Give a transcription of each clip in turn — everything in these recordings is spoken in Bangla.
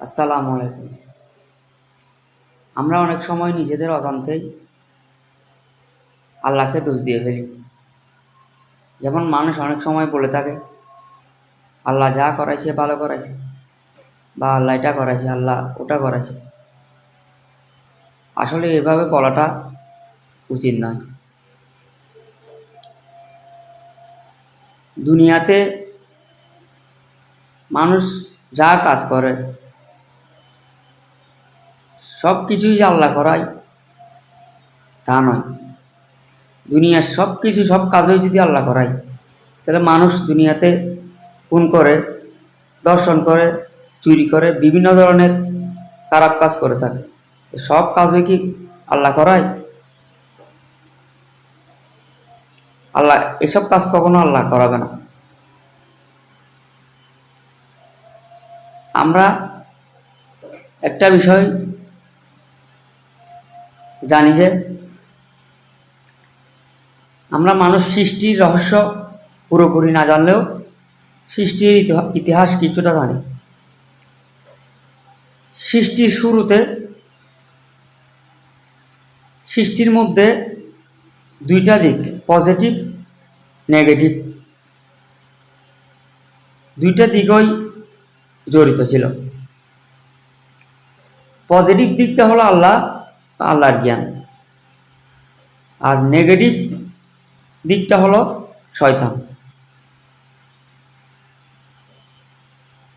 আসসালামু আলাইকুম। আমরা অনেক সময় নিজেদের অজান্তেই আল্লাহকে দোষ দিয়ে ফেলি। যেমন মানুষ অনেক সময় বলে থাকে, আল্লাহ যা করাইছে ভালো করাইছে, বা আল্লাহ এটা করাইছে, আল্লাহ ওটা করাইছে। আসলে এভাবে বলাটা উচিত নয়। দুনিয়াতে মানুষ যা কাজ করে সব কিছুই যে আল্লাহ করায় তা নয়। দুনিয়ার সব কিছু সব কাজই যদি আল্লাহ করায়, তাহলে মানুষ দুনিয়াতে খুন করে, দর্শন করে, চুরি করে, বিভিন্ন ধরনের খারাপ কাজ করে থাকে। সব কাজই কি আল্লাহ করায়? আল্লাহ এসব কাজ কখনো আল্লাহ করাবে না। আমরা একটা বিষয় জানি যে আমরা মানুষ সৃষ্টির রহস্য পুরোপুরি না জানলেও সৃষ্টির ইতিহাস কিছুটা জানি। সৃষ্টির শুরুতে সৃষ্টির মধ্যে দুইটা দিক, পজিটিভ নেগেটিভ, দুইটা দিকই জড়িত ছিল। পজিটিভ দিকটা হলো আল্লাহর জ্ঞান, আর নেগেটিভ দিকটা হলো শয়তান।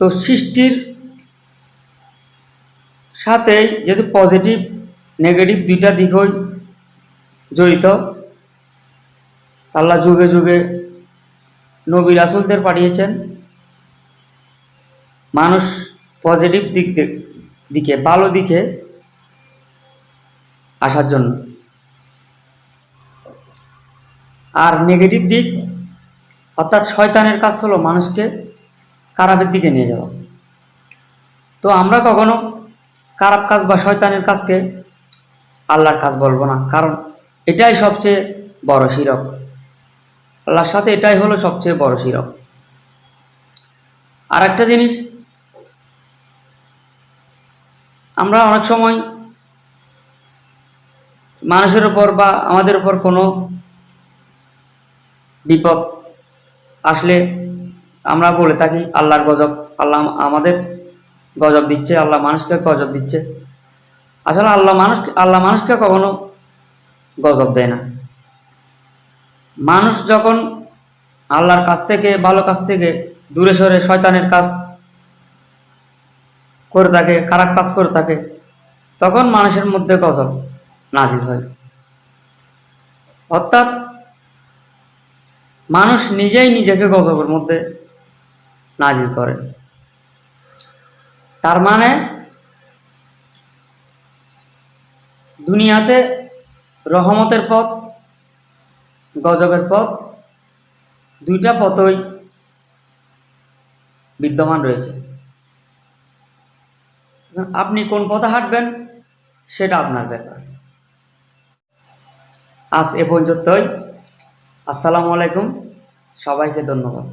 তো সৃষ্টির সাথে যেহেতু পজিটিভ নেগেটিভ দুইটা দিকই জড়িত, আল্লাহ যুগে যুগে নবী রাসূলদের পাঠিয়েছেন মানুষ পজিটিভ দিকে ভালো দিকে আসার জন্য, আর নেগেটিভ দিক অর্থাৎ শয়তানের কাজ হলো মানুষকে খারাপের দিকে নিয়ে যাওয়া। তো আমরা কখনো খারাপ কাজ বা শয়তানের কাজকে আল্লাহর কাজ বলবো না, কারণ এটাই সবচেয়ে বড় শিরক। আল্লাহর সাথে এটাই হলো সবচেয়ে বড় শিরক। আর একটা জিনিস, আমরা অনেক সময় মানুষের উপর বা আমাদের উপর কোনো বিপদ আসলে আমরা বলে থাকি আল্লাহর গজব, আল্লাহ আমাদের গজব দিচ্ছে, আল্লাহ মানুষকে গজব দিচ্ছে। আসলে আল্লাহ মানুষকে কখনো গজব দেয় না। মানুষ যখন আল্লাহর কাছ থেকে, ভালো কাজ থেকে দূরে সরে শয়তানের কাজ করে থাকে, খারাপ কাজ করে থাকে, তখন মানুষের মধ্যে গজব নাজিল হয়। অর্থাৎ মানুষ নিজেই নিজেকে গজবের মধ্যে নাজিল করে। তার মানে দুনিয়াতে রহমতের পথ, গজবের পথ, দুইটা পথই বিদ্যমান রয়েছে। আপনি কোন পথে হাঁটবেন সেটা আপনার ব্যাপার। আজ এ পর্যন্তই। আসসালামু আলাইকুম, সবাইকে ধন্যবাদ।